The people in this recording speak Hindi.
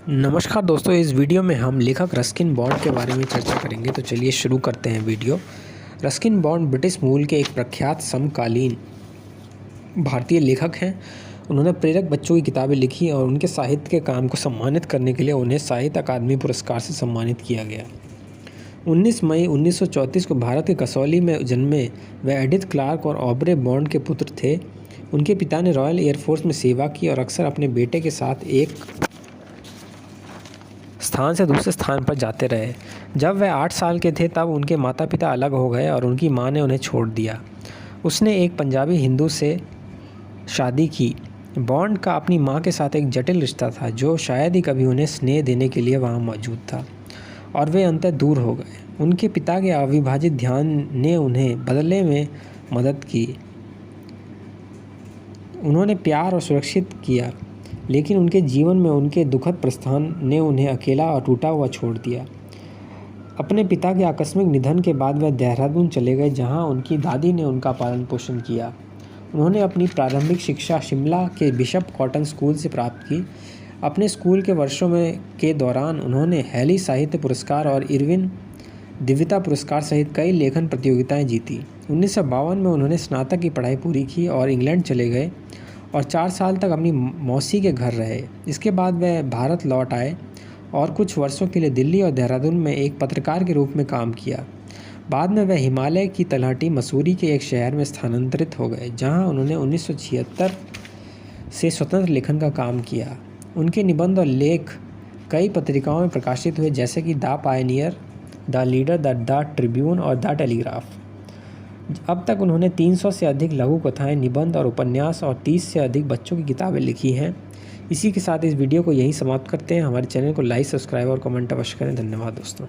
नमस्कार दोस्तों, इस वीडियो में हम लेखक रस्किन बॉन्ड के बारे में चर्चा करेंगे। तो चलिए शुरू करते हैं वीडियो। रस्किन बॉन्ड ब्रिटिश मूल के एक प्रख्यात समकालीन भारतीय लेखक हैं। उन्होंने प्रेरक बच्चों की किताबें लिखी और उनके साहित्य के काम को सम्मानित करने के लिए उन्हें साहित्य अकादमी पुरस्कार से सम्मानित किया गया। 19 मई 1934 को भारत के कसौली में जन्मे वे एडिथ क्लार्क और ऑब्रे बॉन्ड के पुत्र थे। उनके पिता ने रॉयल एयरफोर्स में सेवा की और अक्सर अपने बेटे के साथ एक स्थान से दूसरे स्थान पर जाते रहे। जब वह 8 साल के थे तब उनके माता पिता अलग हो गए और उनकी मां ने उन्हें छोड़ दिया। उसने एक पंजाबी हिंदू से शादी की। बॉन्ड का अपनी मां के साथ एक जटिल रिश्ता था जो शायद ही कभी उन्हें स्नेह देने के लिए वहां मौजूद था और वे अंततः दूर हो गए। उनके पिता के अविभाजित ध्यान ने उन्हें बदले में मदद की। उन्होंने प्यार और सुरक्षित किया, लेकिन उनके जीवन में उनके दुखद प्रस्थान ने उन्हें अकेला और टूटा हुआ छोड़ दिया। अपने पिता के आकस्मिक निधन के बाद वह देहरादून चले गए, जहां उनकी दादी ने उनका पालन पोषण किया। उन्होंने अपनी प्रारंभिक शिक्षा शिमला के बिशप कॉटन स्कूल से प्राप्त की। अपने स्कूल के वर्षों के दौरान उन्होंने हैली साहित्य पुरस्कार और इरविन दिव्यता पुरस्कार सहित कई लेखन प्रतियोगिताएं जीती। 1952 में उन्होंने स्नातक की पढ़ाई पूरी की और इंग्लैंड चले गए और 4 साल तक अपनी मौसी के घर रहे। इसके बाद वह भारत लौट आए और कुछ वर्षों के लिए दिल्ली और देहरादून में एक पत्रकार के रूप में काम किया। बाद में वह हिमालय की तलहटी मसूरी के एक शहर में स्थानांतरित हो गए, जहां उन्होंने 1976 से स्वतंत्र लेखन का काम किया। उनके निबंध और लेख कई पत्रिकाओं में प्रकाशित हुए, जैसे कि the Pioneer, the leader, the Tribune और द टेलीग्राफ। अब तक उन्होंने 300 से अधिक लघु कथाएं, निबंध और उपन्यास और 30 से अधिक बच्चों की किताबें लिखी हैं। इसी के साथ इस वीडियो को यहीं समाप्त करते हैं। हमारे चैनल को लाइक, सब्सक्राइब और कमेंट अवश्य करें। धन्यवाद दोस्तों।